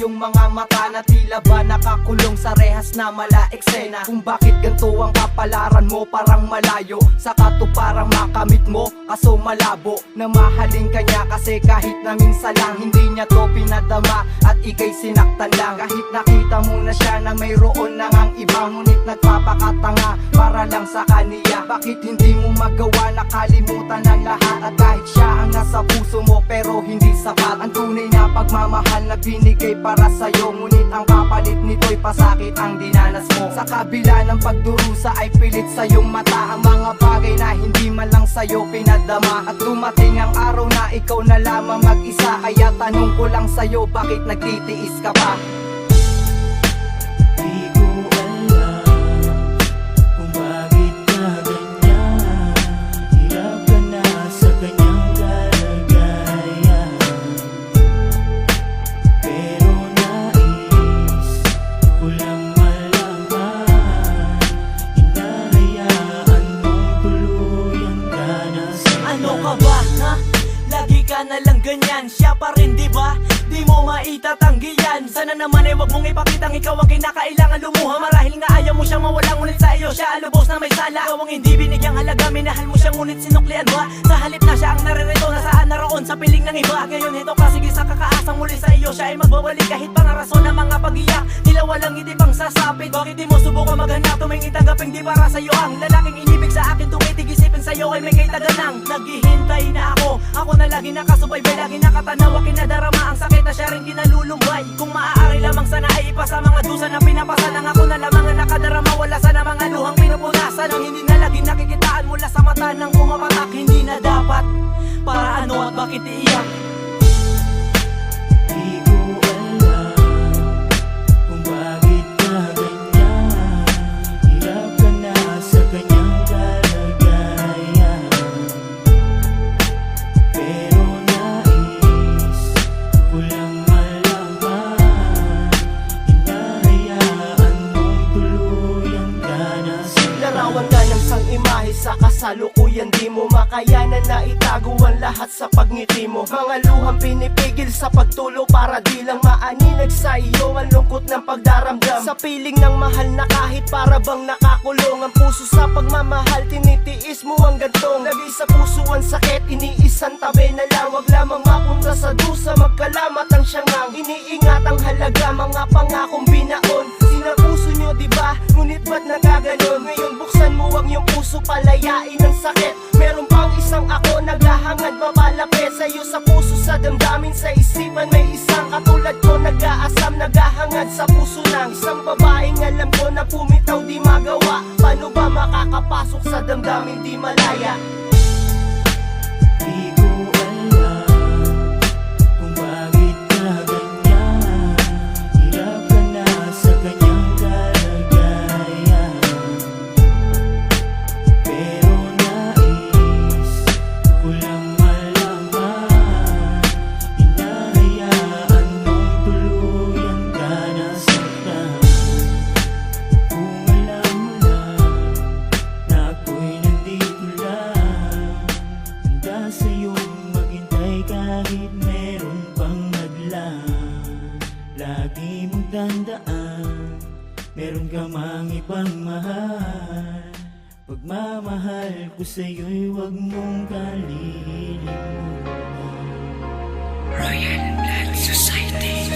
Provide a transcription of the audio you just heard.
iyong mga mata na tila ba nakakulong sa rehas na mala eksena. Kung bakit ganito ang kapalaran mo, parang malayo sa katuparang makamit mo, kaso malabo na mahalin kanya. Kasi kahit na minsan lang hindi niya to pinadama at ika'y sinaktan lang. Kahit nakita mo na siya na mayroon na ngang iba, ngunit nagpapakatanga para lang sa kaniya. Bakit hindi mo magawa na kalimutan ang lahat? At kahit siya ang nasa puso mo pero hindi sapat ang tunay na pagmamahal na binigay para sa'yo, ngunit ang kapalit nito'y pasakit ang dinanas mo. Sa kabila ng pagdurusa ay pilit sa iyong mata ang mga bagay na hindi man lang sa'yo pinadama. At dumating ang araw na ikaw na lamang mag-isa, kaya tanong ko lang sa'yo, bakit nagtitiis ka pa? Di ko alam kung bakit ka ganyan. Hirap ka na sa kanyang kalagayan, pero nais ko lang malaman, hinahayaan mong tuluyan ka na sa Ano ka ba, ha? Lagi ka na lang ganyan, siya pa rin diba? Di mo maitatanggi yan. Sana naman ay wag mong ipakitang ikaw ang kinakailangan lumuha. Marahil nga ayaw mo siyang mawala, ngunit sa iyo siya alubos na may sala. Ikaw ang hindi binigyang halaga, minahal mo siya ngunit sinuklian ba? Sa halip na siya ang naririto, nasaan naroon sa piling ng iba. Ngayon ito kasi sa kakaasang muli sa iyo siya ay magbabalik, kahit pa nga rason ng mga pag-iyak nila walang hindi pang sasapit. Bakit di mo subukan maghanap, tumingin tanggapin di para sa iyo ang lalaking inibig sa akin. Tumitig isipin sa iyo ay may kay taganang naghihintay na ako na lagi nakasubaybay, lagi nakatanaw, kinadarama ang sakit na siya rin kinalulumbay. Kung maaari lamang sana ay ipasa mga dusa na pinapasa ng ako na lamang ang nakadarama, wala sana mga luhang pinupunasan ang hindi na lagi nakikitaan mula sa mata ng pumapatak. Hindi na dapat, para ano at bakit iiyak? Di ko alam kung bakit ka ganyan. Hirap ka na sa kanyang kalagayan, pero nais ko lang malaman, hinahayaan mong tuluyan ka na sa Larawan ka ng sang imahe sa kasalukuyan, di mo makayanan na itago ang lahat sa pagngiti mo. Mga luhang pinipigil sa pagtulo para di lang maaninag sa iyo ang lungkot ng pagdaramdam. Sa piling ng mahal na kahit para bang nakakulong ang puso sa pagmamahal, tinitiis mo ang gantong. Lagi sa puso ang sakit, iniisang tabi na lang. Wag lamang mapunta sa dusa, magkalamat ang siyang iniingat ang halaga, mga pangakong binaon. Sinapuso nyo diba, ngunit ba't nagaganon? Ngayon buksan mo ang iyong puso, palayain ang sakit. Meron pang isang ako naghahangad papalapit sa'yo, sa puso, sa damdamin, sa isipan. May isang katulad ko nag-aasam, naghahangad sa puso ng isang babaeng alam ko na pumitaw di magawa. Paano ba makakapasok sa damdamin di malaya? Di ko alam kung bakit ka ganyan. Hirap ka na sa kanyang kalagayan, pero nais ko lang malaman, hinahayaan mong tuluyan ka na saktan. Kung alam mo lang na ako'y nandito lang, handa sa'yong maghintay kahit meron pang hadlang. Lagi mong tandaan, meron ka mang ibang mahal. Pagmamahal ko sa'yo'y huwag mong kalilimutan. Royal Blood Society.